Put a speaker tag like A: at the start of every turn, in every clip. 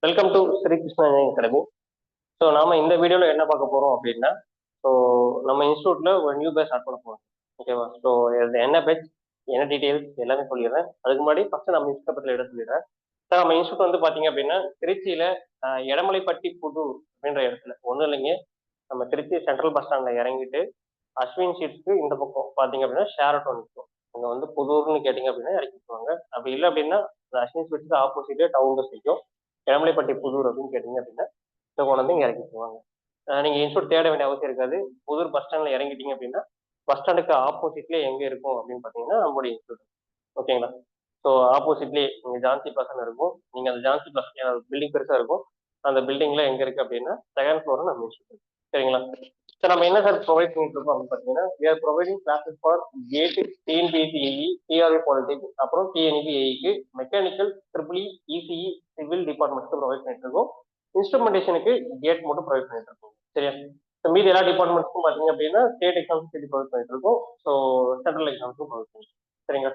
A: Welcome to Shri Krishna academy. So நாம இந்த வீடியோல என்ன பார்க்க போறோம் அப்படின்னா, ஸோ நம்ம இன்ஸ்டியூட்ல ஒரு நியூ பேட்ச் ஸ்டார்ட் பண்ண போறோம். ஓகேவா? ஸோ இது என்ன பேட்ச், என்ன டீடைல்ஸ் எல்லாமே சொல்லிடுறேன். அதுக்கு முன்னாடி ஃபர்ஸ்ட் நம்ம இன்ஸ்டியூட் பத்தில இடம் சொல்லிடுறேன். சார் நம்ம இன்ஸ்டியூட் வந்து பாத்தீங்க அப்படின்னா திருச்சியில எடமலைப்பட்டி புதூர் அப்படின்ற இடத்துல ஒன்றும் இல்லைங்க. நம்ம திருச்சி சென்ட்ரல் பஸ் ஸ்டாண்ட்ல இறங்கிட்டு அஸ்வின் சீட்ஸ்க்கு இந்த பக்கம் பாத்தீங்க அப்படின்னா ஷேரட்டோன் இருக்கும். அங்க வந்து புதூர்னு கேட்டீங்க அப்படின்னா இறக்கிக்குவாங்க. அப்படி இல்லை அப்படின்னா அஸ்வின் ஸ்வீட்ஸ்க்கு ஆப்போசிட்டே டவுன் பஸ் நிற்கும். எடமலைப்பட்டி புதூர் அப்படின்னு கேட்டீங்க அப்படின்னா இதை கொண்டு வந்து இங்க இறக்கி போவாங்க. நீங்க இன்ஸ்டியூட் தேட வேண்டிய அவசியம் இருக்காது. புதூர் பஸ் ஸ்டாண்ட்ல இறங்கிட்டீங்க அப்படின்னா பஸ் ஸ்டாண்டுக்கு ஆப்போசிட்லேயே எங்க இருக்கும் அப்படின்னு பாத்தீங்கன்னா நம்மளுடைய இன்ஸ்டியூட். ஓகேங்களா? ஸோ ஆப்போசிட்லேயே நீங்க ஜான்சி பிளஸ்ன்னு இருக்கும். நீங்க அந்த ஜான்சி பிளஸ் பில்டிங் பெருசா இருக்கும். அந்த பில்டிங்ல எங்க இருக்கு அப்படின்னா செகண்ட் ஃப்ளோர் நம்ம இன்ஸ்டியூட். சரிங்களா? சார் நம்ம என்ன சார் ப்ரொவைட் பண்ணிட்டு இருக்கோம் அப்படின்னு பாத்தீங்கன்னா we are providing classes for GATE TNPSC AE TRB polytechnic அப்புறம் டிஎன்இபி ஏஇக்கு மெக்கானிக்கல் ட்ரிபிள் இசிஇ சிவில் டிபார்ட்மெண்ட்ஸ்க்கு ப்ரொவைட் பண்ணிட்டு இருக்கோம். இன்ஸ்ட்ருமெண்டேஷனுக்கு கேட் மட்டும் ப்ரொவைட் பண்ணிட்டு இருக்கோம். சரியா? மீதி எல்லா டிபார்ட்மெண்ட்ஸ்க்கும் பாத்தீங்க அப்படின்னா ஸ்டேட் எக்ஸாம்ஸ் சேர்த்து ப்ரொவைட் பண்ணிட்டு இருக்கோம். ஸோ சென்ட்ரல் எக்ஸாம்ஸும் ப்ரொவைட் பண்ணிட்டு இருக்கோம். சரிங்களா?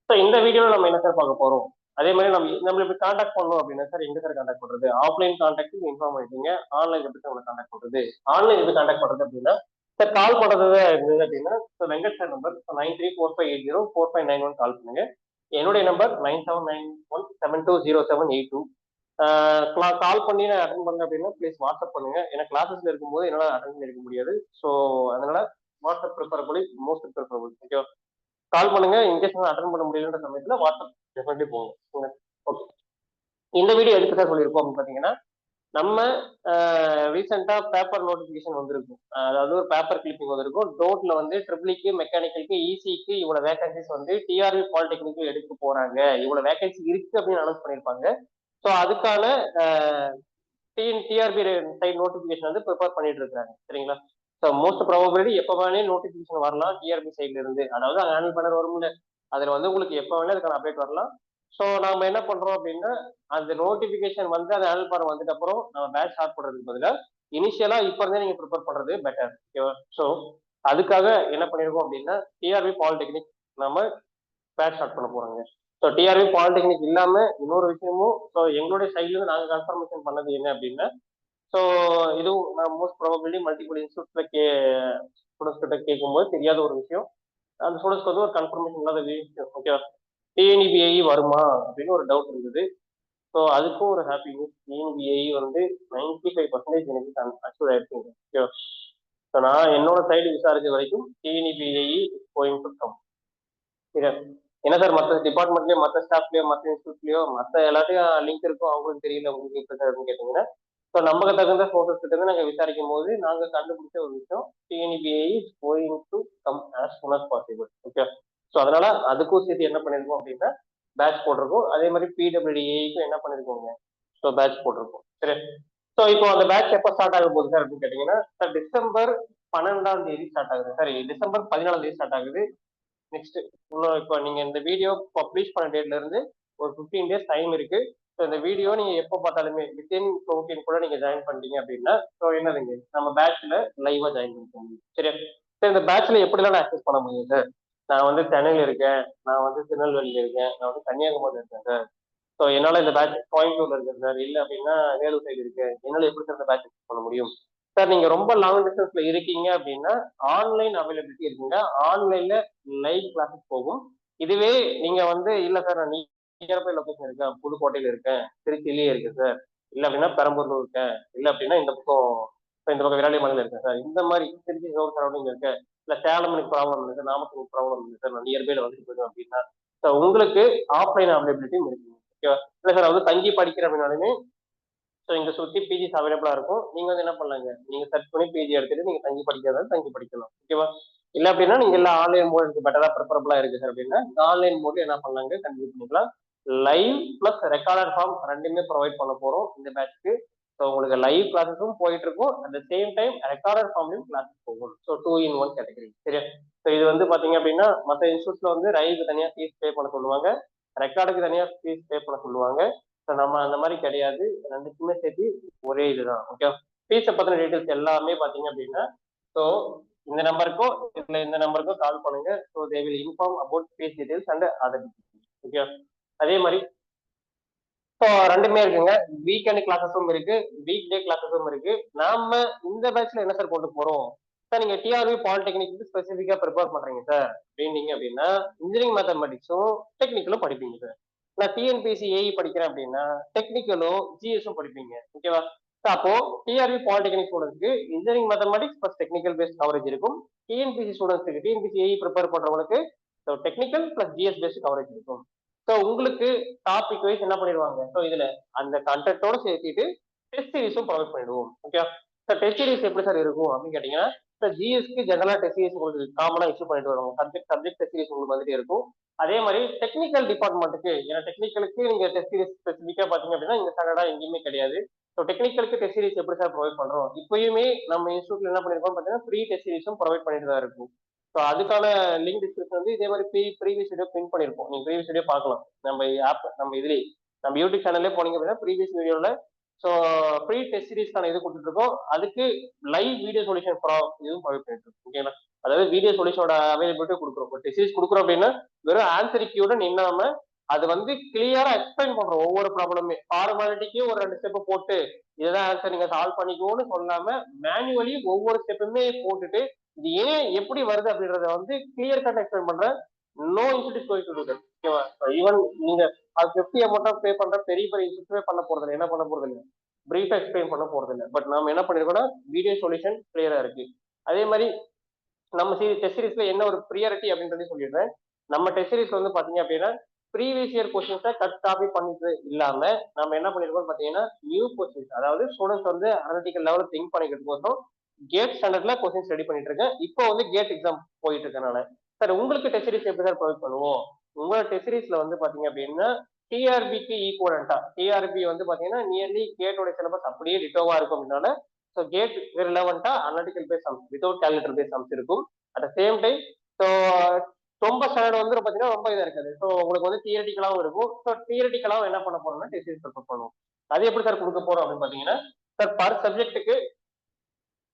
A: ஸோ இந்த வீடியோல நம்ம என்ன சார் பார்க்க போறோம், அதே மாதிரி நம்ம இப்படி கான்டாக்ட் பண்ணோம் அப்படின்னா சார் எங்க சார் கான்டாக்ட் பண்றது, ஆஃப்லைன் கான்டாக்ட் இன்ஃபார்ம் பண்ணிட்டீங்க, ஆன்லைன் எப்படி சார் கான்டாக்ட் பண்றது, ஆன்லைன் எப்படி கான்டாக்ட் பண்றது அப்படின்னா சார் கால் பண்றது இருந்தது அப்படின்னா வெங்கட் சார் நம்பர் 9345804591 கால் பண்ணுங்க. என்னுடைய நம்பர் 9791720782. கால் பண்ணி நான் அட்டன் பண்ணேன் அப்படின்னா ப்ளீஸ் வாட்ஸ்அப் பண்ணுங்க. ஏன்னா கிளாஸஸ்ல இருக்கும்போது என்னால் அட்டன் பண்ணி இருக்க முடியாது. ஸோ அதனால WhatsApp preferable, most preferable. Okay, call பண்ணுங்க. இன்கேஸ் அட்டன் பண்ண முடியலன்ற சமயத்துல வாட்ஸ்அப் டெஃபினெட்லி போகும். ஓகே, இந்த வீடியோ எதுக்கு சார் சொல்லியிருக்கோம் அப்படின்னு பாத்தீங்கன்னா நம்ம ரீசெண்டா பேப்பர் நோட்டிபிகேஷன் வந்திருக்கும். அதாவது ஒரு பேப்பர் கிளிப்பிங் வந்திருக்கும். டோட்ல வந்து ட்ரிபிளிக்கு மெக்கானிக்கலுக்கு இசிக்கு இவ்வளவு வேகன்சிஸ் வந்து டிஆர்வி பாலிடெக்னிக்கு எடுக்க போறாங்க, இவ்வளவு வேகன்சி இருக்கு அப்படின்னு அனௌன்ஸ் பண்ணியிருப்பாங்க. ஸோ அதுக்கான டிஆர்பி சைட் நோட்டிபிகேஷன் வந்து ப்ரிப்பேர் பண்ணிட்டு இருக்காங்க. சரிங்களா? ஸோ மோஸ்ட் ப்ராபபிலிட்டி எப்போ வேணே நோட்டிபிகேஷன் வரலாம் டிஆர்பி சைட்ல இருந்து. அதாவது ஆனுவல் பேனர் வரும்ல, அதுல வந்து உங்களுக்கு எப்போ வேணா அதுக்கான அப்டேட் வரலாம். ஸோ நாம என்ன பண்றோம் அப்படின்னா அந்த நோட்டிபிகேஷன் வந்து அந்த ஆனுவல் பேனர் வந்துட்டு அப்புறம் நம்ம பேட்ச் ஸ்டார்ட் பண்றதுக்கு பதிலாக இனிஷியலா இப்போ இருந்தே நீங்க ப்ரிப்பேர் பண்றது பெட்டர். ஓகேவா? ஸோ அதுக்காக என்ன பண்ணிருக்கோம் அப்படின்னா டிஆர்பி பாலிடெக்னிக் நம்ம பேட்ச் ஸ்டார்ட் பண்ண போறாங்க. ஸோ டிஆர்பி பாலிடெக்னிக் இல்லாம இன்னொரு விஷயமும் ஸோ எங்களுடைய சைட்ல இருந்து நாங்க கன்ஃபர்மேஷன் பண்ணது என்ன அப்படின்னா ஸோ இதுவும் நான் மோஸ்ட் ப்ராபபிலி மல்டிபிள் இன்ஸ்டியூட்ல ஸ்டூடெண்ட்ஸ் கிட்ட கேட்கும்போது தெரியாத ஒரு விஷயம், அந்த ஸ்டூடெண்ட்ஸ்க்கு வந்து ஒரு கன்ஃபர்மேஷன் இல்லாத விஷயம். ஓகேவா? டிஎன்இபிஐ வருமா அப்படின்னு ஒரு டவுட் இருந்தது. ஸோ அதுக்கும் ஒரு ஹாப்பி நியூஸ், டிஎன்இபிஐ வந்து 95% எனக்கு அச்சூர் ஆயிருக்குங்க. ஓகேவா? ஸோ நான் என்னோட சைடு விசாரிச்ச வரைக்கும் டிஎன்இபிஐ கோயிங் டு கம். என்ன சார் மற்ற டிபார்ட்மெண்ட்லயோ மற்ற ஸ்டாஃப்லயோ மற்ற இன்ஸ்டியூட்லயோ மற்ற எல்லாத்தையும் லிங்க் இருக்கும் அவங்களுக்கு தெரியல உங்களுக்கு எப்படி சார் அப்படின்னு கேட்டீங்கன்னா ஸோ நமக்கு தகுந்த சோர்சஸ் கிட்ட இருந்து நாங்கள் விசாரிக்கும் போது நாங்கள் கண்டுபிடிச்ச ஒரு விஷயம் TNEBI is going to come as soon as possible. Okay, so அதனால அதுக்கும் சேர்த்து என்ன பண்ணிருக்கோம் அப்படின்னா பேட்ச் போட்டிருக்கோம். அதே மாதிரி பிடபிள்யூடிஏக்கும் என்ன பண்ணிருக்கோங்க, ஸோ பேட்ச் போட்டிருக்கோம். சரி, ஸோ இப்போ அந்த பேட்ச் எப்போ ஸ்டார்ட் ஆக போகுது சார் அப்படின்னு கேட்டீங்கன்னா சார் டிசம்பர் 12 ஸ்டார்ட் ஆகுது. சாரி, டிசம்பர் 14 ஸ்டார்ட் ஆகுது. நெக்ஸ்ட் இன்னும் இப்போ நீங்க இந்த வீடியோ பப்ளிஷ் பண்ண டேட்ல இருந்து ஒரு 15 days டைம் இருக்கு. ஸோ இந்த வீடியோ நீங்க எப்போ பார்த்தாலுமே வித்தின் 14 கூட நீங்க ஜாயின் பண்ணிட்டீங்க அப்படின்னா ஸோ என்னதுங்க நம்ம பேட்ச்ல லைவா ஜாயின் பண்ணிக்க முடியும். சரியா? சார் இந்த பேட்ச்ல எப்படிலாம் ஆக்சஸ் பண்ண முடியும் சார்? நான் வந்து சென்னையில இருக்கேன், நான் வந்து திருநெல்வேலியில இருக்கேன், நான் வந்து கன்னியாகுமரியில இருக்கேன் சார். ஸோ என்னால இந்த பேட்ச் கோயம்புத்தூர்ல இருக்கேன் சார், இல்லை அப்படின்னா வேலூர் சைடு இருக்கேன், என்னால எப்படி சார் இந்த பேட்ச் பண்ண முடியும்? சார் நீங்க ரொம்ப லாங் டிஸ்டன்ஸ்ல இருக்கீங்க அப்படின்னா ஆன்லைன் அவைலபிலிட்டி இருக்குங்க. ஆன்லைன்ல லைவ் கிளாஸஸ் போகும். இதுவே நீங்க வந்து இல்ல சார் நான் நியர்பை லொகேஷன் இருக்கேன், புதுக்கோட்டையில இருக்கேன், திருச்சியிலேயே இருக்கேன் சார், இல்ல அப்படின்னா பெரம்பூர்ல இருக்கேன், இல்ல அப்படின்னா இந்த பக்கம் விராலிமலையில இருக்கேன் சார், இந்த மாதிரி திருச்சி சரௌண்டிங் இருக்கேன், இல்ல சேலம் எனக்கு ப்ராப்ளம் இருக்கு, நாமக்கல் ப்ராப்ளம் இருக்கு சார், நான் நியர்பைல வந்துட்டு போயிடும் அப்படின்னா உங்களுக்கு ஆஃப்லைன் அவைலபிலிட்டியும் இருக்குங்க. ஓகேவா? இல்லை சார் வந்து தங்கி படிக்கிற அப்படின்னாலுமே ஸோ இங்க சுத்தி பிஜிஸ் அவைலபிளா இருக்கும். நீங்க வந்து என்ன பண்ணலாங்க, நீங்க சர்ச் பண்ணி பிஜி எடுத்துட்டு நீங்க தங்கி படிக்கிறதா தங்கி படிக்கலாம். ஓகேவா? இல்ல அப்படின்னா நீங்க எல்லாம் ஆன்லைன் மோட் இருக்கு பெட்டரா ப்ரிஃபரபிளா இருக்கு சார் அப்படின்னா ஆன்லைன் மோட்ல என்ன பண்ணலாங்க கண்டினியூ பண்ணிக்கலாம். லைவ் பிளஸ் ரெக்கார்டர் ஃபார்ம் ரெண்டுமே ப்ரொவைட் பண்ண போறோம் இந்த பேட்ச்க்கு. ஸோ உங்களுக்கு லைவ் கிளாஸஸும் போயிட்டு இருக்கும், at the same time recorder ஃபார்ம்லையும் கிளாஸஸ் போகும். So 2 in 1 category. சரியா? ஸோ இது வந்து பாத்தீங்க அப்படின்னா மற்ற இன்ஸ்டியூட்ல வந்து லைவுக்கு தனியா ஃபீஸ் பே பண்ண சொல்லுவாங்க, ரெக்கார்டுக்கு தனியா ஃபீஸ் பே பண்ண சொல்லுவாங்க. ஸோ நம்ம அந்த மாதிரி கிடையாது, ரெண்டுக்குமே சேர்த்து ஒரே இதுதான். ஓகே, ஃபீஸை பத்தின டீடைல்ஸ் எல்லாமே பாத்தீங்க அப்படின்னா ஸோ இந்த நம்பருக்கோ இல்ல இந்த நம்பருக்கோ கால் பண்ணுங்க. So they will inform about fees details and other details. Okay, அதே மாதிரி ஸோ ரெண்டுமே இருக்குங்க. வீக்கெண்ட் கிளாஸஸும் இருக்கு, வீக் டே கிளாஸஸும் இருக்கு. நாம இந்த பேட்ச்ல என்ன சார் கொண்டு போறோம்? சார் நீங்க டிஆர்பி பாலிடெக்னிக் ஸ்பெசிஃபிக்கா ப்ரிப்பேர் பண்றீங்க சார் அப்படின்னீங்க அப்படின்னா, இன்ஜினியரிங் மேத்தமெட்டிக்ஸும் டெக்னிக்கலும் படிப்பீங்க சார். நான் டிஎன்பிசி ஏஇ படிக்கிறேன் அப்படின்னா டெக்னிக்கலும் ஜிஎஸும் படிப்பீங்க. ஓகேவா? அப்போ டிஆர்பி பாலிடெக்னிக் ஸ்டூடெண்ட்ஸ்க்கு engineering mathematics plus technical based coverage இருக்கும். டிஎன்பிசி ஸ்டூடெண்ட்ஸ்க்கு டிஎன்பிசி ஏஇ ப்ரிப்பேர் பண்றவங்களுக்கு technical plus GS based coverage இருக்கும். ஸோ உங்களுக்கு டாபிக் வைஸ் என்ன பண்ணிடுவாங்க, ஸோ இதுல அந்த கண்டென்ட்டோட சேர்த்துட்டு டெஸ்ட் சீரிஸும் ப்ரொவைட் பண்ணிடுவோம். Okay sir. டெஸ்ட் சீரிஸ் எப்படி சார் இருக்கும் அப்படின்னு கேட்டீங்கன்னா, சார் ஜிஎஸ்க்கு ஜெனரலா டெஸ்ட் சீரிஸ் உங்களுக்கு காமனா இஷ்யூ பண்ணிட்டு வருவாங்க. சப்ஜெக்ட் டெஸ்ட் சீரிஸ் உங்களுக்கு வந்துட்டே இருக்கும். அதே மாதிரி டெக்னிக்கல் டிபார்ட்மெண்ட்டுக்கு, ஏன்னா டெக்னிக்கலுக்கு நீங்க டெஸ்ட் சீரிஸ் ஸ்பெசிஃபிக்கா பாத்தீங்க அப்படின்னா இந்த ஸ்டாண்டர்டா எங்கேயுமே கிடையாது. ஸோ டெக்னிக்கலுக்கு டெஸ்ட் சீரிஸ் எப்படி சார் ப்ரொவைட் பண்றோம்? இப்பயுமே நம்ம இன்ஸ்டியூட்ல என்ன பண்ணிருக்கோம் பாத்தீங்கன்னா ஃப்ரீ டெஸ்ட் சீரிஸும் ப்ரொவைட் பண்ணிட்டு தான் இருக்கும். ஸோ அதுக்கான லிங்க் டிஸ்கிரிப்ஷன் வந்து இதே மாதிரி ப்ரீவியஸ் வீடியோ பின் பண்ணிருப்போம். நீங்க ப்ரீவியஸ் வீடியோ பார்க்கலாம். நம்ம ஆப் நம்ம இதுலயே நம்ம யூடியூப் சேனல்லே போனீங்க அப்படின்னா ப்ரீவியஸ் வீடியோல ஸோ ஃப்ரீ டெஸ்ட் சீரிஸ்க்கான இது கொடுத்துட்டு இருக்கோம். அதுக்கு லைவ் வீடியோ சொல்யூஷன் இதுவும் ப்ரொவைட் பண்ணிட்டு இருக்கோம். ஓகேங்களா? அதாவது வீடியோ சொல்யூஷனோட அவைலபிலிட்டி கொடுக்குறோம். ஒரு டெஸ்ட் சீரிஸ் கொடுக்குறோம் அப்படின்னா வெறும் ஆன்சர் கீயோட நின்னாம அது வந்து கிளியரா எக்ஸ்பிளைன் பண்றோம். ஒவ்வொரு ப்ராப்ளமே ஃபார்மாலிட்டிக்கு ஒரு 2 ஸ்டெப் போட்டு இதுதான் ஆன்சர் நீங்க சால்வ் பண்ணிக்கோன்னு சொல்லாம மேனுவலி ஒவ்வொரு ஸ்டெப்புமே போட்டுட்டு இது ஏன் எப்படி வருது அப்படின்றத வந்து கிளியர் கட் எக்ஸ்பிளைன் பண்றேன். No institute going to do that. ஓகேவா? ஈவன் நீங்க அது 50 அமௌண்ட் பே பண்ற பெரிய பெரிய இன்ஸ்டியூட்மே பண்ண போறது இல்லை. என்ன பண்ண போறது இல்லை, பிரீஃபா எக்ஸ்பிளைன் பண்ண போறது இல்லை. பட் நாம என்ன பண்ணிருக்கோம்னா வீடியோ சொல்யூஷன் கிளியரா இருக்கு. அதே மாதிரி நம்ம டெஸ்ட் சீரிஸ்ல என்ன ஒரு ப்ரியாரிட்டி அப்படின்றதையும் சொல்லிடுறேன். நம்ம டெஸ்ட் சீரிஸ் வந்து பாத்தீங்க அப்படின்னா ப்ரீவியஸ் இயர் கொஸ்டின்ஸை கட் காப்பி பண்ணிட்டு இல்லாம நம்ம என்ன பண்ணிருக்கோம் பாத்தீங்கன்னா நியூ கொஸ்டின்ஸ், அதாவது ஸ்டூடெண்ட்ஸ் வந்து அனலிட்டிக்கல் லெவலில் திங்க் பண்ணிக்கிறதுக்கோசம் கேட் ஸ்டாண்டர்ட்ல கொஸ்டின்ஸ் ரெடி பண்ணிட்டு இருக்கேன். இப்போ வந்து கேட் எக்ஸாம் போயிட்டு இருக்கனால சார் உங்களுக்கு டெஸ்ட் சீரிஸ் எப்படி சார் ப்ரொவைட் பண்ணுவோம்? உங்களோட டெஸ்ட் சீரிஸ்ல வந்து பாத்தீங்க அப்படின்னா டிஆர்பிக்கு ஈக்குவலண்டா டிஆர்பி வந்து பாத்தீங்கன்னா நியர்லி கேட்டோட சிலபஸ் அப்படியே டிட்டோவா இருக்கும் அப்படின்னால ஸோ கேட் ரிலவெண்டா analytical base sums without calculator base sums இருக்கும். At the same time so ரொம்ப ஸ்டாண்டர்ட் வந்து பாத்தீங்கன்னா ரொம்ப இதா இருக்காது. ஸோ உங்களுக்கு வந்து தியரட்டிக்கலாவும் இருக்கும். ஸோ தியரட்டிக்கலாவும் என்ன பண்ண போறோம்னா டெஸ்ட் சீரிஸ் ப்ரிப்பேர் பண்ணுவோம். அது எப்படி சார் கொடுக்க போறோம் அப்படின்னு பாத்தீங்கன்னா சார் பர் சப்ஜெக்ட்டுக்கு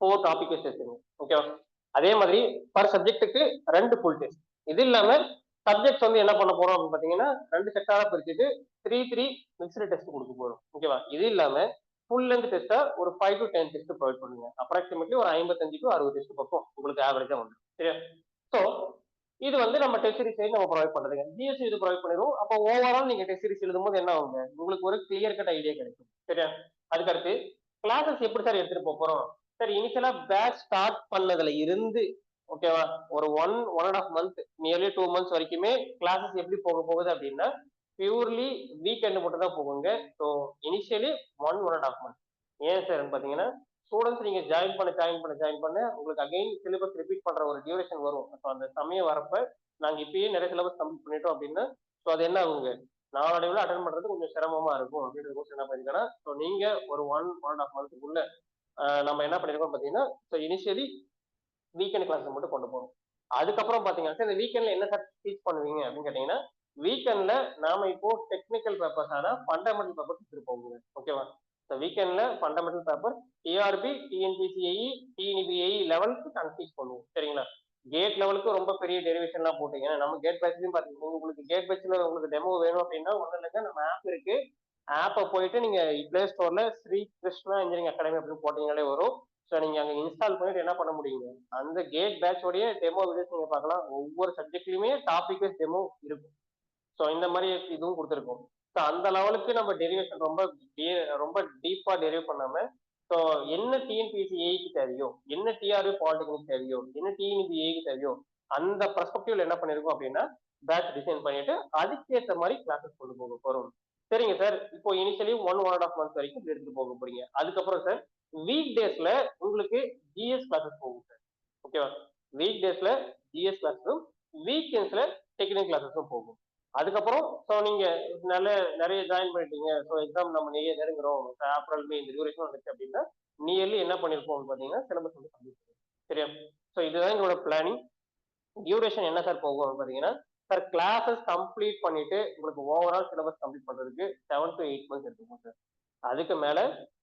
A: 4 டாபிக் டெஸ்ட். ஓகேவா? அதே மாதிரி பர் சப்ஜெக்ட்டுக்கு 2 ஃபுல் டெஸ்ட். இது இல்லாம சப்ஜெக்ட்ஸ் வந்து என்ன பண்ண போறோம் அப்படின்னு பாத்தீங்கன்னா 2 செக்டாரா பிரிச்சுட்டு 3 மிக்ஸ்டு டெஸ்ட் கொடுக்க போறோம். ஓகேவா? இது இல்லாம ஃபுல் லென்த் டெஸ்டா ஒரு 5 to 10 டெஸ்ட் ப்ரொவைட் பண்ணுங்க. அப்ராக்சிமேட்லி ஒரு 55 to 60 டெஸ்ட் பக்கம் உங்களுக்கு ஆவரேஜா வந்து சரியா? ஸோ இது வந்து நம்ம டெஸ்ட் சீரிஸ் நம்ம ப்ரொவைட் பண்றதுங்க. ஜிஎஸ்சி இது ப்ரொவைட் பண்ணிடுவோம். அப்போ ஓவரால் நீங்க டெஸ்ட் சீரிஸ் எழுதும்போது என்ன ஆகுங்க, உங்களுக்கு ஒரு கிளியர் கட் ஐடியா கிடைக்கும். சரியா? அதுக்கடுத்து கிளாஸஸ் எப்படி சார் எடுத்துட்டு போறோம்? சார் இனிஷியலா பேட்ச் ஸ்டார்ட் பண்ணதுல இருந்து ஓகேவா ஒரு 1.5 மந்த் நியர்லி 2 மந்த்ஸ் வரைக்குமே கிளாஸஸ் எப்படி போக போகுது அப்படின்னா பியூர்லி வீக்கெண்ட் மட்டும் தான் போகுங்க. So initially 1.5 month. ஏன் சார் பாத்தீங்கன்னா ஸ்டூடெண்ட்ஸ் நீங்க ஜாயின் பண்ண உங்களுக்கு அகைன் சிலபஸ் ரிப்பீட் பண்ற ஒரு டியூரேஷன் வரும். ஸோ அந்த சமயம் வரப்ப நாங்க இப்பயே நிறைய சிலபஸ் கம்ப்ளீட் பண்ணிட்டோம் அப்படின்னா ஸோ அது என்ன ஆகுங்க நாளடைவில் அட்டன் பண்றது கொஞ்சம் சிரமமா இருக்கும் அப்படின்றது என்ன பண்ணிருக்கேன்னா ஸோ நீங்க ஒரு 1.5 மந்த்துக்குள்ள நம்ம என்ன பண்ணிருக்கோம் பாத்தீங்கன்னா ஸோ இனிஷியலி வீக்கெண்ட் கிளாஸ் மட்டும் கொண்டு போகணும். அதுக்கப்புறம் பாத்தீங்கன்னா இந்த வீக்கெண்ட்ல என்ன சார் டீச் பண்ணுவீங்க அப்படின்னு கேட்டீங்கன்னா வீக்கெண்ட்ல நாம இப்போ டெக்னிக்கல் பேப்பர்ஸ் ஆனா ஃபண்டமெண்டல் பேப்பர்ஸ் எடுத்துட்டு போகுங்க. ஓகேவா? வீக்கெண்ட்ல ஃபண்டமெண்டல் பேப்பர் டிஆர்பி டிஎன்பிசிஐஇ டிஎன்பிஐ லெவலுக்கு டீச் பண்ணுவோம். சரிங்களா? கேட் லெவலுக்கு ரொம்ப பெரிய டெரிவேஷன் எல்லாம் போட்டீங்க. நம்ம கேட் பேட்ச்லயும் பாத்தீங்கன்னா உங்களுக்கு கேட் பேட்ச்ல உங்களுக்கு டெமோ வேணும் அப்படின்னா ஒன்றும் இல்லைங்க, நம்ம ஆப் இருக்கு. ஆப்பை போயிட்டு நீங்க பிளே ஸ்டோர்ல ஸ்ரீ கிருஷ்ணா இன்ஜினியரிங் அகாடமி அப்படின்னு போட்டீங்களே வரும். ஸோ நீங்க அங்க இன்ஸ்டால் பண்ணிட்டு என்ன பண்ண முடியுங்க, அந்த கேட் பேட்சோடைய டெமோ வீடியோஸ் நீங்க பார்க்கலாம். ஒவ்வொரு சப்ஜெக்ட்லயுமே டாபிக் வைஸ் டெமோ இருக்கும். ஸோ இந்த மாதிரி இதுவும் கொடுத்துருக்கோம். ஸோ அந்த லெவலுக்கு நம்ம டெரிவேஷன் ரொம்ப டீப்பா டெரிவ் பண்ணாம ஸோ என்ன டிஎன்பிஎஸ்சி ஏக்கு தேவையோ, என்ன டிஆர்பி பாலிடெக்னிக் தேவையோ, என்ன டிஎன்பி ஏக்கு தேவையோ அந்த பர்ஸ்பெக்டிவ்ல என்ன பண்ணிருக்கோம் அப்படின்னா பேட்ச் டிசைன் பண்ணிட்டு அதுக்கேற்ற மாதிரி கிளாஸஸ் கொண்டு போக போறோம். சரிங்க சார். இப்போ இனிஷியலி 1.5 மந்த் வரைக்கும் எடுத்துட்டு போக போறீங்க. அதுக்கப்புறம் சார் வீக் டேஸ்ல உங்களுக்கு ஜிஎஸ் கிளாஸஸ் போகும் சார். ஓகேவா? வீக் டேஸ்ல ஜிஎஸ் கிளாஸஸும் வீக்கெண்ட்ஸ்ல டெக்னிக்கல் கிளாஸஸும் போகும். அதுக்கப்புறம் ஸோ நீங்க நிறைய ஜாயின் பண்ணிட்டீங்க. ஸோ எக்ஸாம் நம்ம நிறைய நெருங்குறோம். ஏப்ரல் மே இந்த டியூரேஷன் வந்துச்சு அப்படின்னா நியர்லி என்ன பண்ணிருப்போம் பாத்தீங்கன்னா சிலபஸ் வந்து கம்ப்ளீட் பண்ணுவோம். சரியா? ஸோ இதுதான் எங்களோட பிளானிங். டியூரேஷன் என்ன சார் போகும் பாத்தீங்கன்னா சார் கிளாஸஸ் கம்ப்ளீட் பண்ணிட்டு உங்களுக்கு ஓவரால் சிலபஸ் கம்ப்ளீட் பண்றதுக்கு 7 to 8 மந்த்ஸ் எடுத்துக்கும் சார். அதுக்கு மேல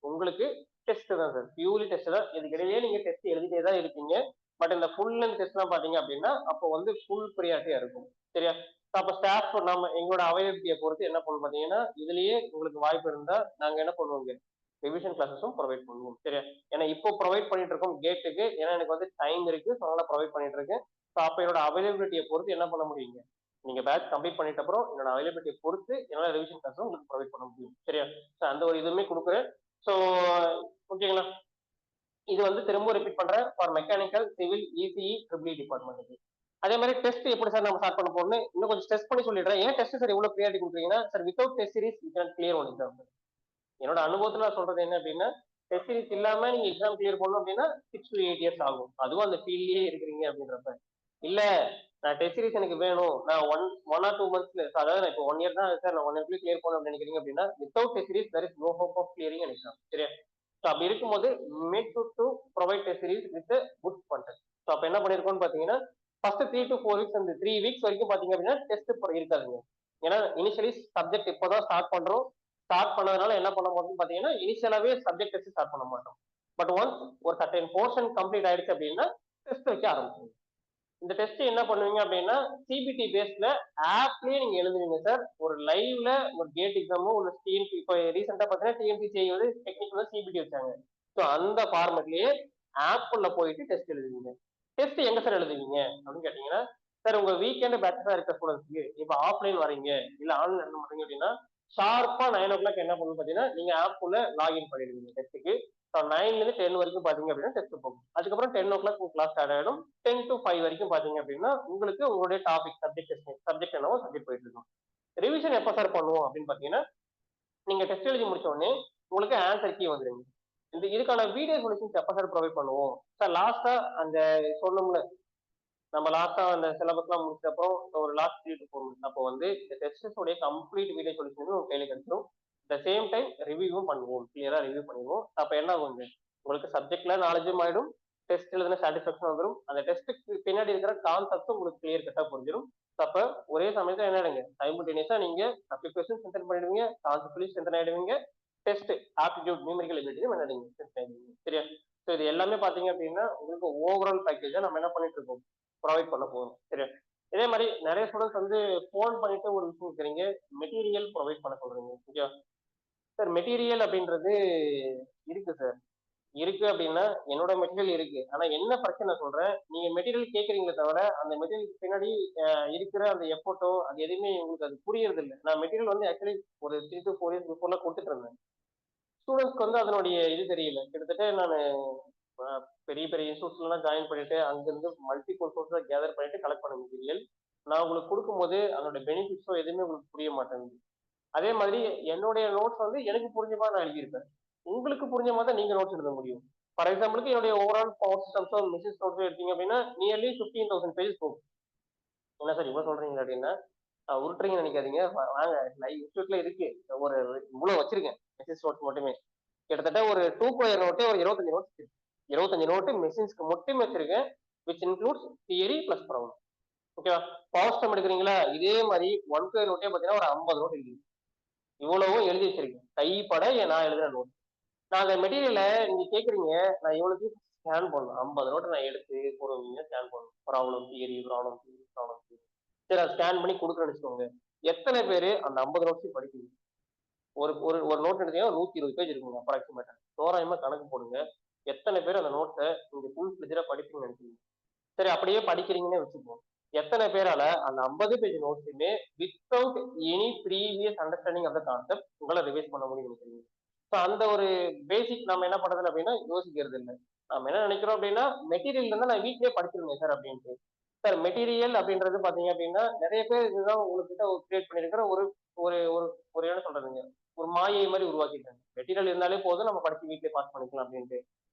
A: உங்களுக்கு டெஸ்ட் தான் சார், பியூர்லி டெஸ்ட் தான். இதுக்கிடையே நீங்க டெஸ்ட் எழுதிட்டே தான் இருக்கீங்க. பட் இந்த ஃபுல் லென்த் டெஸ்ட் எல்லாம் பாத்தீங்க அப்படின்னா அப்போ வந்து ஃபுல் ப்ரியாரிட்டியா இருக்கும். சரியா? அப்ப ஸ்டாஃப் நம்ம எங்களோட அவைலபிலிட்டியை பொறுத்து என்ன பண்ணுவோம் பாத்தீங்கன்னா, இதுலயே உங்களுக்கு வாய்ப்பு இருந்தா நாங்க என்ன பண்ணுவோங்க, ரிவிஷன் கிளாஸஸும் ப்ரொவைட் பண்ணுவோம். சரியா? ஏன்னா இப்போ ப்ரொவைட் பண்ணிட்டு இருக்கோம் கேட்டுக்கு. ஏன்னா எனக்கு வந்து டைம் இருக்கு. ஸோ அதனால ப்ரொவைட் பண்ணிட்டு இருக்கேன். ஸோ அப்ப என்னோட அவைலபிலிட்டியை பொறுத்து என்ன பண்ண முடியுங்க, நீங்க பேட்ச் கம்ப்ளீட் பண்ணிட்ட அப்புறம் என்னோட அவைலபிலிட்டியை பொறுத்து என்னால ரிவிஷன் கிளாஸும் உங்களுக்கு ப்ரொவைட் பண்ண முடியும். சரியா? ஸோ அந்த ஒரு இதுவுமே கொடுக்குறேன். ஸோ ஓகேங்களா? இது வந்து திரும்ப ரிப்பீட் பண்றேன் for mechanical, civil, ECE, triple டிபார்ட்மெண்ட்டுக்கு. அதே மாதிரி டெஸ்ட் எப்படி சார் நம்ம ஸ்டார்ட் பண்ண போறோம்னு இன்னும் கொஞ்சம் ஸ்ட்ரெஸ் பண்ணி சொல்லிடுறேன். ஏன் டெஸ்ட் சார் இவ்வளவு கிளியரிட்டி கொடுக்குறீங்கன்னா, sir without test series you can clear one exam. என்னோட அனுபவத்துல நான் சொல்றது என்ன அப்படின்னா, டெஸ்ட் சீரிஸ் இல்லாம நீங்க எக்ஸாம் கிளியர் பண்ணணும் அப்படின்னா 6 to 8 years ஆகும். அதுவும் அந்த ஃபீல்ட்லயே இருக்கிறீங்க அப்படின்றப்ப. இல்ல நான் டெஸ்ட் சீரிஸ் எனக்கு வேணும், நான் ஒன் ஆர் 2 months, அதாவது நான் இப்போ 1 year தான் சார், நான் 1 year கிளியர் பண்ணணும் அப்படின்னு நினைக்கிறீங்க அப்படின்னா, without test series there is no hope of clearing an exam. சரியா? ஸோ அப்படி இருக்கும்போது make to provide test series with good content. So அப்ப என்ன பண்ணிருக்கோம்னு பாத்தீங்கன்னா, ஃபர்ஸ்ட் 3 to 4 weeks, அந்த 3 weeks வரைக்கும் பாத்தீங்க அப்படின்னா டெஸ்ட் இருக்காதுங்க. ஏன்னா இனிஷியலி சப்ஜெக்ட் இப்போதான் ஸ்டார்ட் பண்றோம். ஸ்டார்ட் பண்ணதுனால என்ன பண்ண மாட்டோம்னு பாத்தீங்கன்னா, இனிஷியலாவே சப்ஜெக்ட் டெஸ்ட் ஸ்டார்ட் பண்ண மாட்டோம். பட் ஒன்ஸ் ஒரு சர்டன் போர்ஷன் கம்ப்ளீட் ஆயிடுச்சு அப்படின்னா டெஸ்ட் வைக்க ஆரம்பிச்சிடும். இந்த டெஸ்ட் என்ன பண்ணுவீங்க அப்படின்னா, சிபிடி பேஸ்ல ஆப்லயே நீங்க எழுதுவீங்க சார். ஒரு லைவ்ல ஒரு கேட் எக்ஸாமோ ஒரு டிஎன்பி, இப்போ ரீசெண்டா பாத்தீங்கன்னா டிஎன்பிசிஐ வந்து டெக்னிக்கல் சிபிடி வச்சாங்க. ஸோ அந்த ஃபார்மெட்லயே ஆப்ல போயிட்டு டெஸ்ட் எழுதுவீங்க. டெஸ்ட் எங்க சார் எழுதுவீங்க அப்படின்னு கேட்டீங்கன்னா, சார் உங்க வீக்கெண்ட் பேட்சா இருக்க ஸ்டூடெண்ட்ஸ்க்கு இப்போ ஆஃப்லைன் வரீங்க இல்ல ஆன்லைன் என்ன பண்றீங்க அப்படின்னா, ஷார்ப்பா 9 o'clock என்ன பண்ணணும் பாத்தீங்கன்னா, நீங்க ஆப்குள்ள லாகின் பண்ணிடுவீங்க டெஸ்ட்டுக்கு. 9 to 10 வரைக்கும் பாத்தீங்க அப்படின்னா டெஸ்ட் போகும். அதுக்கப்புறம் 10 o'clock கிளாஸ் ஸ்டார்ட் ஆயிடும். 10 to 5 வரைக்கும் பாத்தீங்க அப்படின்னா உங்களுக்கு உங்களுடைய டாபிக் சப்ஜெக்ட் என்னவோ சப்ஜெக்ட் போயிட்டு இருக்கும். ரிவிஷன் எப்ப சார் பண்ணுவோம் அப்படின்னு பாத்தீங்கன்னா, நீங்க டெஸ்ட் எழுதி முடிச்ச உடனே உங்களுக்கு ஆன்சர் கீ வந்துருங்க. இதுக்கான வீடியோ சொல்யூஷன்ஸ் எப்ப சார் ப்ரொவைட் பண்ணுவோம் சார்? லாஸ்டா அந்த சொன்னோம்ல, நம்ம லாஸ்டா அந்த சிலபஸ் எல்லாம் முடிச்சப்போ ஒரு லாஸ்ட் 3 to 4 months அப்போ வந்து இந்த டெஸ்டஸ் உடைய கம்ப்ளீட் வீடியோ சொல்யூஷன் உங்க கையில கிடைச்சிடும். த சேம் டைம் ரிவ்யூவும் பண்ணுவோம், கிளியரா ரிவ்யூ பண்ணிடுவோம். அப்ப என்ன ஆகும், உங்களுக்கு சப்ஜெக்ட்ல நாலேஜும் ஆயிடும், டெஸ்ட் எழுதின சாட்டிஸ்பாக்சன் வந்துடும், அந்த டெஸ்ட்டுக்கு பின்னாடி இருக்கிற கான்செப்ட்டும் உங்களுக்கு கிளியர் கட்டா புரிஞ்சிடும். அப்ப ஒரே சமயத்துல என்ன ஆயிடுங்க, சைமல்டேனியஸா நீங்க அப்ளிகேஷன் ஸ்ட்ரென்தன் பண்ணிடுவீங்க, கான்செப்ட்லயும் ஸ்ட்ரென்தன் ஆயிடுவீங்க, டெஸ்ட் ஆப்டிடியூட் நியூமெரிக்கல் எபிலிட்டியும் என்ன ஆயிடுவீங்க, ஸ்ட்ரென்தன் ஆயிடுவீங்க. சரியா? ஸோ இது எல்லாமே பாத்தீங்க அப்படின்னா உங்களுக்கு ஓவரால் பேக்கேஜா நம்ம என்ன பண்ணிட்டு இருக்கோம், ப்ரொவைட் பண்ண போறோம். சரியா? இதே மாதிரி நிறைய ஸ்டூடெண்ட்ஸ் வந்து ஃபோன் பண்ணிட்டு ஒரு விஷயம் கேட்குறீங்க, மெட்டீரியல் ப்ரொவைட் பண்ண சொல்றீங்க. ஓகே சார், மெட்டீரியல் அப்படின்றது இருக்கு சார். இருக்கு அப்படின்னா என்னோட மெட்டீரியல் இருக்கு. ஆனா என்ன பிரச்சனை சொல்றேன், நீங்க மெட்டீரியல் கேட்குறீங்களே தவிர அந்த மெட்டீரியலுக்கு பின்னாடி இருக்கிற அந்த எஃபோர்ட்டோ அது எதுவுமே உங்களுக்கு அது புரியறது இல்லை. நான் மெட்டீரியல் வந்து ஆக்சுவலி ஒரு 3 to 4 years பிஃபோர்ல கொடுத்துட்டு இருந்தேன். ஸ்டூடெண்ட்ஸ்க்கு வந்து அதனுடைய இது தெரியல. கிட்டத்தட்ட நான் பெரிய பெரிய இன்ஸ்டியூட்ஸ்லாம் ஜாயின் பண்ணிட்டு அங்கிருந்து மல்டிபிள் சோர்ஸை கேதர் பண்ணிட்டு கலெக்ட் பண்ண மெட்டீரியல் நான் உங்களுக்கு கொடுக்கும்போது அதோட பெனிஃபிட்ஸோ எதுவுமே உங்களுக்கு புரிய மாட்டேங்குது. அதே மாதிரி என்னுடைய நோட்ஸ் வந்து எனக்கு புரிஞ்ச மாதிரி நான் எழுதியிருப்பேன். உங்களுக்கு புரிஞ்ச மாதிரி தான் நீங்க நோட்ஸ் எழுத முடியும். ஃபார் எக்ஸாம்பிளுக்கு என்னுடைய ஓவரால் பவர் சிஸ்டம்ஸோ மிஷின்ஸ் நோட்ஸோ எடுத்தீங்க அப்படின்னா நியர்லி 15,000 பேஜ் போகும். என்ன சார் இவ்வளவு சொல்றீங்க அப்படின்னா, உருட்டுறீங்கன்னு நினைக்காதீங்க. வாங்க லைவ் இன்ஸ்டியூட்ல இருக்கு. ஒரு இவ்வளவு வச்சிருக்கேன் மிஷின்ஸ் நோட்ஸ் மட்டுமே. கிட்டத்தட்ட ஒரு 2 நோட்டே ஒரு 25 நோட்ஸ் இருக்கு. 25 நோட்டு மெஷின்ஸ்க்கு மட்டுமே வச்சிருக்கேன், which includes theory plus problem. ஓகேவா? பவர் சிஸ்டம் எடுக்கிறீங்களா, இதே மாதிரி 1 நோட்டே பார்த்தீங்கன்னா ஒரு 50 நோட் எழுதி இவ்வளவும் எழுதி வச்சிருக்கேன். கைப்பட நான் எழுதுற நோட். நான் அந்த மெட்டீரியல நீங்க கேக்குறீங்க, நான் இவ்வளவு ஸ்கேன் பண்ணணும். 50 நோட்டை நான் எடுத்து பொறுமையா ஸ்கேன் பண்ணணும். Problem theory, problem theory, problem theory. சரி, அதை ஸ்கேன் பண்ணி கொடுக்குறேன்னு வச்சுக்கோங்க. எத்தனை பேரு அந்த 50 நோட்ஸையும் படிப்பீங்க? ஒரு ஒரு ஒரு நோட் எடுத்தீங்கன்னா 120 பேஜ் இருக்குங்க அப்ராக்சிமேட்டா. தோராயமா கணக்கு போடுங்க. எத்தனை பேர் அந்த நோட்டை நீங்க ஃபுல் ஃபிளெட்ஜா படிப்பீங்கன்னு நினைக்கிறீங்க? சரி, அப்படியே படிக்கிறீங்கன்னே வச்சுப்போம். எத்தனை பேரால அந்த 50 பேஜ் நோட்ஸுமே without any previous understanding of the concept உங்களால ரிவைஸ் பண்ண முடியும் நினைக்கிறீங்க? ஸோ அந்த ஒரு பேசிக் நம்ம என்ன பண்றது அப்படின்னா யோசிக்கிறது இல்லை. நம்ம என்ன நினைக்கிறோம் அப்படின்னா, மெட்டீரியல் இருந்தா நான் வீட்லயே படிச்சிருந்தேன் சார் அப்படின்ட்டு. சார் மெட்டீரியல் அப்படின்றது பாத்தீங்க அப்படின்னா நிறைய பேர் இதுதான் உங்ககிட்ட கிரியேட் பண்ணிருக்கிற ஒரு ஒரு ஒரு ஒரு என்ன சொல்றதுங்க, ஒரு மாயை மாதிரி உருவாக்கிட்டாங்க. மெட்டீரியல் இருந்தாலே போதும், நம்ம படிச்சு வீட்லயே பாஸ் பண்ணிக்கலாம் அப்படின்ட்டு.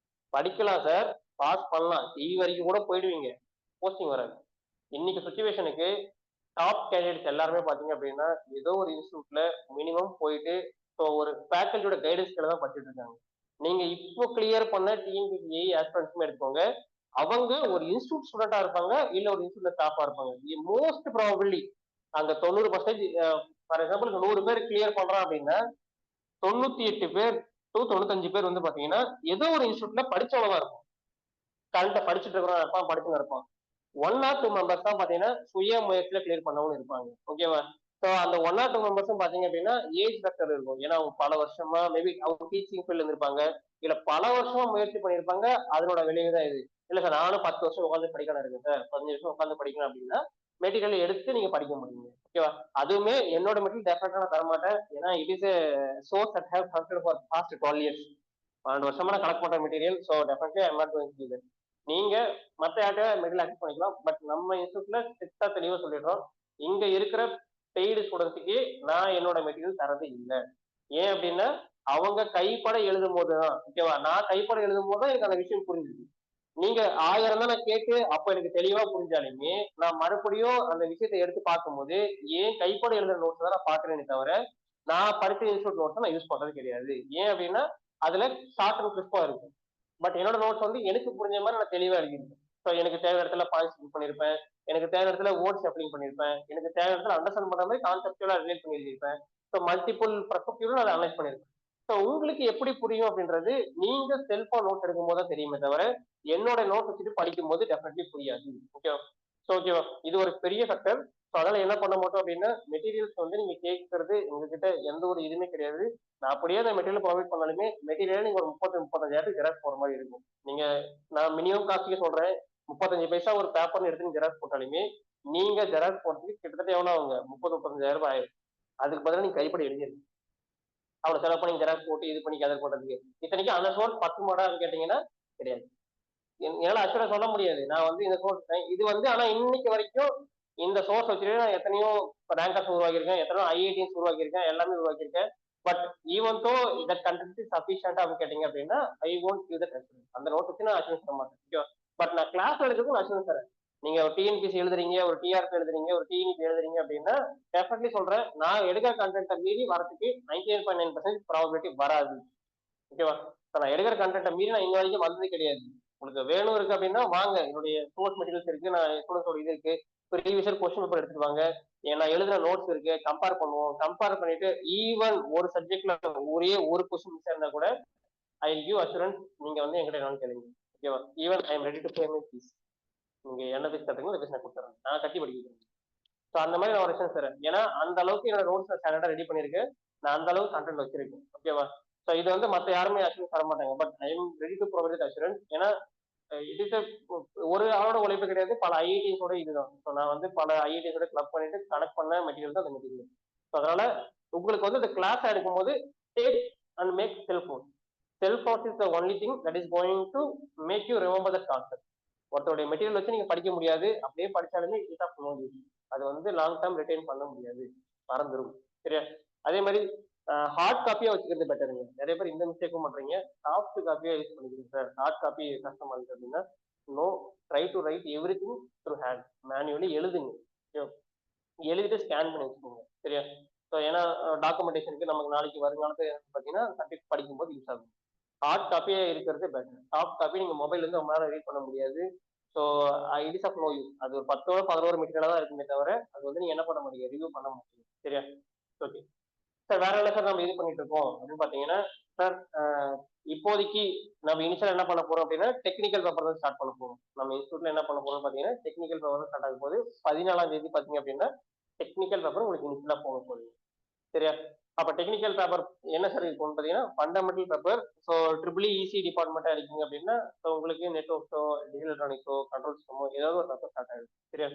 A: படிக்கலாம் சார், பாஸ் பண்ணலாம், வரைக்கும் கூட போயிடுவீங்க, போஸ்டிங் வராது. இன்னைக்கு சுச்சுவேஷனுக்கு டாப் கேண்டிடேட்ஸ் எல்லாருமே பாத்தீங்க அப்படின்னா ஏதோ ஒரு இன்ஸ்டியூட்ல மினிமம் போயிட்டு இப்போ ஒரு ஃபேக்கல்ட்டியோட கைடன்ஸ் கீழ தான் படிச்சுட்டு இருக்காங்க. நீங்க இப்போ கிளியர் பண்ண டிஎன்பிசிஐ ஆஸ்பிரண்ட்ஸ்மே எடுத்துக்கோங்க, அவங்க ஒரு இன்ஸ்டியூட் ஸ்டூடெண்டா இருப்பாங்க, இல்ல ஒரு இன்ஸ்டியூட்ல ஸ்டாஃபா இருப்பாங்க. மோஸ்ட் ப்ராபபிளி அங்க 90% ஃபார் எக்ஸாம்பிள் 100 பேர் கிளியர் பண்றான் அப்படின்னா 98 பேர் டு 95 பேர் வந்து பாத்தீங்கன்னா ஏதோ ஒரு இன்ஸ்டியூட்ல படிச்சவங்க தான் இருக்கும். கரண்ட படிச்சுட்டு இருக்கிறோம் இருப்பான், படிச்சுன்னு இருப்பான். 1 or 2 மெம்பர்ஸ் தான் பாத்தீங்கன்னா சுய முயற்சியில கிளியர் பண்ணவும் இருப்பாங்க. ஓகேவா? ஸோ அந்த 1 or 2 மெம்பர்ஸும் பாத்தீங்க அப்படின்னா ஏஜ் ஃபேக்டர் இருக்கும். ஏன்னா அவங்க பல வருஷமா மேபி அவங்க டீச்சிங் ஃபீல்டு இருந்திருப்பாங்க, இல்ல பல வருஷமா முயற்சி பண்ணியிருப்பாங்க. அதனோட விளைவு தான் இது. இல்ல சார் நானும் 10 வருஷம் உட்காந்து படிக்கணும் இருக்கு சார், 15 வருஷம் உட்காந்து படிக்கணும் அப்படின்னா மெட்டீரியல் எடுத்து நீங்க படிக்க முடியுங்க. ஓகேவா? அதுவுமே என்னோட மெட்டீரியல் டெஃபினட்டா நான் தரமாட்டேன். ஏன்னா it is source that have collected for past 12 years. 12 வருஷமா நான் கலெக்ட் பண்ற material. So definitely I am not going to do நீங்க மத்த யார்கிட்ட மெட்டீரியல் ஆக்சஸ் பண்ணிக்கலாம். பட் நம்ம இன்ஸ்டியூட்ல ஸ்ட்ரிக்டா தெளிவா சொல்லிடுறோம், இங்க இருக்கிற பெய்டு ஸ்டூடெண்ட்ஸுக்கு நான் என்னோட மெட்டீரியல் தரது இல்லை. ஏன் அப்படின்னா அவங்க கைப்பட எழுதும் போதுதான், ஓகேவா, நான் கைப்பட எழுதும் போது தான் எனக்கு அந்த விஷயம் புரிஞ்சுது. நீங்க 1000 தான் நான் கேட்டு அப்ப எனக்கு தெளிவா புரிஞ்சாலுமே நான் மறுபடியும் அந்த விஷயத்தை எடுத்து பார்க்கும்போது ஏன் கைப்பட எழுதுற நோட்ஸ் தான் நான் பாக்குறேனே தவிர நான் படிச்ச இன்ஸ்டியூட் நோட்ஸ் நான் யூஸ் பண்றது கிடையாது. ஏன் அப்படின்னா அதுல ஷார்ட் அண்ட் கிறிஸ்பா இருக்கும். பட் என்னோட நோட்ஸ் வந்து எனக்கு புரிஞ்ச மாதிரி நான் தெளிவா எழுதியிருப்பேன். ஸோ எனக்கு தேவை இடத்துல பாயிண்ட்ஸ் ஃபில் பண்ணியிருப்பேன், எனக்கு தேவை இடத்துல வேர்ட்ஸ் அப்ளிங் பண்ணியிருப்பேன், எனக்கு தேவை இடத்துல அண்டர்ஸ்டாண்ட் பண்ற மாதிரி கான்செப்டுவலா ரிலேட் பண்ணி எழுதியிருப்பேன். ஸோ மல்டிபிள் பர்ஸ்பெக்டிவ்ல அதை அனலைஸ் பண்ணியிருப்பேன். ஸோ உங்களுக்கு எப்படி புரியும் அப்படின்றது நீங்க செல்ஃபா நோட் எடுக்கும் போது தான் தெரியுமே தவிர என்னோட நோட் வச்சுட்டு படிக்கும் போது டெஃபினெட்லி புரியாது. ஓகேவா? ஸோ ஓகேவா, இது ஒரு பெரிய ஃபேக்டர். ஸோ அதனால என்ன பண்ண மாட்டோம் அப்படின்னா மெட்டீரியல்ஸ் வந்து நீங்க கேட்கறது உங்ககிட்ட எந்த ஒரு இதுவுமே கிடையாது. நான் அப்படியே அந்த மெட்டீரியல் ப்ரொவைட் பண்ணாலுமே மெட்டீரியல் நீங்க ஒரு 30 35 ஜெராக்ஸ் போற மாதிரி இருக்கும். நீங்க நான் மினிமம் காஸ்ட்லயே சொல்றேன், 35 பைசா ஒரு பேப்பர்னு எடுத்து ஜெராக்ஸ் போட்டாலுமே நீங்க ஜெராக்ஸ் போடுறதுக்கு கிட்டத்தட்ட எவ்வளவு ஆகுங்க, 30 35 ஆயிரம் ரூபாய் ஆயிடும். அதுக்கு பதிலாக நீங்க கைப்பட எழுதிருங்க. அவ்வளவு செலவு பண்ணி ஜெராக்ஸ் போட்டு இது பண்ணி கேதர் போடுறதுக்கு. இத்தனைக்கு அந்த சோர்ஸ் 10 மாடான்னு கேட்டீங்கன்னா கிடையாது. என்னால அக்சுவலா சொல்ல முடியாது. நான் வந்து இந்த சோர்ஸ் இது வந்து ஆனா இன்னைக்கு வரைக்கும் இந்த சோர்ஸ் வச்சுட்டு நான் எத்தனையோ ரேங்கர்ஸ் உருவாக்கியிருக்கேன், எத்தனையோ ஐஐடிஸ் உருவாக்கியிருக்கேன், எல்லாமே உருவாக்கியிருக்கேன். பட் ஈவன் தோ இந்த கண்டென்ட் சஃபிஷியன்டா அப்படின்னு கேட்டீங்க அப்படின்னா I won't give that response. அந்த நோட் வச்சு நான் அச்சீவ் பண்ண மாட்டேன். ஓகே, பட் நான் கிளாஸ் எடுக்கிறதுக்கு நான் அச்சீவ் தரேன். நீங்க ஒரு டிஎன்பிசி எழுதுறீங்க, ஒரு டிஆர்பி எழுதுறீங்க, ஒரு டிஇபி எழுதுறீங்க அப்படின்னா டெஃபினெட்லி சொல்றேன், நான் எடுக்கிற கண்டென்ட்டை மீறி வரதுக்கு 99.9% ப்ராபபிலிட்டி வராது. ஓகேவா? நான் எடுக்கிற கண்டென்ட்டை மீறி நான் இன்ன வரைக்கும் வந்தது கிடையாது. உங்களுக்கு வேணும் இருக்கு அப்படின்னா வாங்க, என்னுடைய சோர்ஸ் மெட்டீரியல்ஸ் இருக்கு, நான் ஸ்டூடெண்ட்ஸோட இது இருக்கு, ப்ரீவியஸ் இயர் கொஸ்டின் பேப்பர் எடுத்துட்டு வாங்க, நான் எழுதுற நோட்ஸ் இருக்கு, கம்பேர் பண்ணுவோம். கம்பேர் பண்ணிட்டு ஈவன் ஒரு சப்ஜெக்ட்ல ஒரே ஒரு கொஸ்டின் மிஸ் இருந்தா கூட ஐ கிவ் அஷூரன்ஸ், நீங்க வந்து என்கிட்ட என்னன்னு கேளுங்க. ஓகேவா? Even I am ready to pay my fees. நீங்க என்ன ஃபீஸ் கட்டுறீங்களோ அந்த ஃபீஸ் நான் கொடுத்துறேன், நான் கட்டி படிக்கிறேன். ஸோ அந்த மாதிரி நான் ஒரு விஷயம் தரேன். ஏன்னா அந்த அளவுக்கு என்னோட நோட்ஸ் ஸ்டாண்டர்டா ரெடி பண்ணிருக்கேன், நான் அந்த அளவுக்கு கண்டென்ட் வச்சிருக்கேன். ஓகேவா? ஸோ இது வந்து மற்ற யாருமே அஷூரன்ஸ் தர மாட்டாங்க. But I am ready to provide assurance. ஏன்னா இது ஒரு ஆளோட உழைப்பு கிடையாது, பல ஐஐடிஸோட இதுதான். ஸோ நான் வந்து பல ஐஐடிஸோட கிளப் பண்ணிட்டு கனெக்ட் பண்ண மெட்டீரியல் தான் அந்த மெட்டீரியல். ஸோ அதனால உங்களுக்கு வந்து இந்த கிளாஸ் எடுக்கும்போது take and make self note. Self note is the only thing that is going to make you remember the concept. ஒருத்தருடைய மெட்டீரியல் வச்சு நீங்க படிக்க முடியாது, அப்படியே படிச்சாலுமே இட் ஆஃப் நோ யூஸ். அது வந்து லாங் டேர்ம் ரிட்டைன் பண்ண முடியாது, மறந்துடும். சரியா? அதே மாதிரி ஹார்ட் காப்பியா வச்சுக்கிறது பெட்டருங்க. நிறைய பேர் இந்த மிஸ்டேக்கும் பண்றீங்க, சாஃப்ட் காப்பியா யூஸ் பண்ணிக்கிறீங்க சார், ஹார்ட் காப்பி கஷ்டமா இருக்கு அப்படின்னா no, try to write everything through hand. Manually எழுதுங்க. எழுதிட்டு ஸ்கேன் பண்ணி வச்சுக்கோங்க. சரியா? ஸோ ஏன்னா டாக்குமெண்டேஷனுக்கு நமக்கு நாளைக்கு வருங்காலத்து பார்த்தீங்கன்னா சப்ஜெக்ட் படிக்கும்போது யூஸ் ஆகும். ஹார்ட் காப்பியே இருக்கிறது பெட்டர். சாஃப்ட் காப்பி நீங்க மொபைல் இருந்து உங்களால ரீட் பண்ண முடியாது. So it is of no use. அது ஒரு 10 11 மெட்டீரியலா தான் இருக்குமே தவிர அது வந்து நீங்க என்ன பண்ண முடியும், ரிவ்யூ பண்ண முடியும். சரியா? ஓகே சார், வேற என்ன சார் நம்ம இது பண்ணிட்டு இருக்கோம் அப்படின்னு பாத்தீங்கன்னா சார், இப்போதைக்கு நம்ம இனிஷியல் என்ன பண்ண போறோம் அப்படின்னா டெக்னிக்கல் பேப்பர் தான் ஸ்டார்ட் பண்ண போறோம். நம்ம இன்ஸ்டியூட்ல என்ன பண்ண போறோம் பாத்தீங்கன்னா டெக்னிக்கல் பேப்பர் தான் ஸ்டார்ட் ஆகும் போது 14ஆம் தேதி பாத்தீங்க அப்படின்னா டெக்னிக்கல் பேப்பர் உங்களுக்கு இனிஷியலா போக போகுது. சரியா? அப்ப டெக்னிக்கல் பேப்பர் என்ன சார் இருக்கும்னு பாத்தீங்கன்னா fundamental paper. So triple EC டிபார்ட்மெண்ட்டா இருக்கீங்க அப்படின்னா ஸோ உங்களுக்கு நெட்ஒர்க்ஸோ டிஜிட்டல் எலக்ட்ரானிக்ஸோ கண்ட்ரோல் சிஸ்டமோ ஏதாவது ஒரு பேப்பர் ஸ்டார்ட் ஆகுது. சரியா?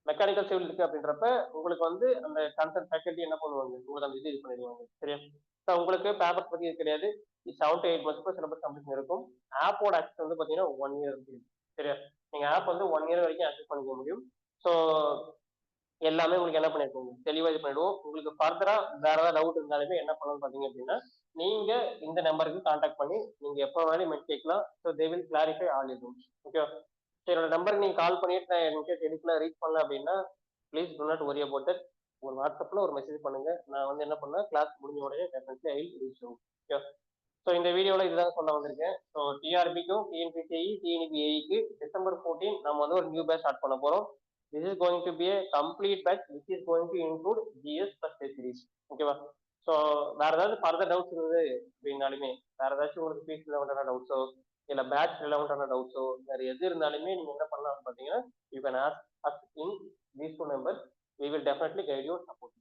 A: மெக்கானிக்கல் சிவில் இருக்கு அப்படின்றப்ப உங்களுக்கு வந்து அந்த கன்சர்ன் ஃபேக்கல்ட்டி என்ன பண்ணுவாங்க, உங்களுக்கு அந்த இது பண்ணிடுவாங்க. சரியா? ஸோ உங்களுக்கு பேப்பர் பத்தி இது கிடையாது. 7 to 8 months சிலபஸ் கம்ப்ளீஷன் இருக்கும். ஆப்போட ஆக்சஸ் வந்து பாத்தீங்கன்னா 1 year இருக்கு. சரியா? நீங்க ஆப் வந்து 1 year வரைக்கும் ஆக்சஸ் பண்ணிக்க முடியும். ஸோ எல்லாமே உங்களுக்கு என்ன பண்ணிருக்கோங்க தெளிவா இது பண்ணிடுவோம். உங்களுக்கு ஃபர்தரா வேற ஏதாவது டவுட் இருந்தாலுமே என்ன பண்ணணும்னு பாத்தீங்க அப்படின்னா நீங்க இந்த நம்பருக்கு கான்டாக்ட் பண்ணி நீங்க எப்போ வேணாலும் மெட் கேட்கலாம். So they will clarify all you doubts. Okay, என்னோட நம்பருக்கு நீங்க கால் பண்ணிட்டு நான் எனக்கு எடுக்கல ரீச் பண்ணல அப்படின்னா please do not worry about that. ஒரு வாட்ஸ்அப்ல ஒரு மெசேஜ் பண்ணுங்க, நான் வந்து என்ன பண்ணேன் கிளாஸ் முடிஞ்ச உடனே definitely I will reach out. Okay, so இந்த வீடியோவில் இதுதான் சொல்ல வந்திருக்கேன். ஸோ டிஆர்பிக்கும் டிஎன்பிசிஐ டிஎன்பிஏக்கு December 14 நம்ம வந்து ஒரு நியூ பேட்ச் ஸ்டார்ட் பண்ண போறோம். This is going to be a complete batch which is going to include GS plus test series. ஓகேவா? ஸோ வேற ஏதாவது ஃபர்தர் டவுட்ஸ் இருந்தது அப்படின்னாலுமே, வேற ஏதாச்சும் உங்களுக்கு ஃபீஸ் டவுட்ஸோ இல்ல பேட்ச் ரிலவெண்டான டவுட்ஸோ வேற எது இருந்தாலுமே நீங்க என்ன பண்ணலாம் பார்த்தீங்கன்னா you can ask us in these two numbers. We will definitely guide you support.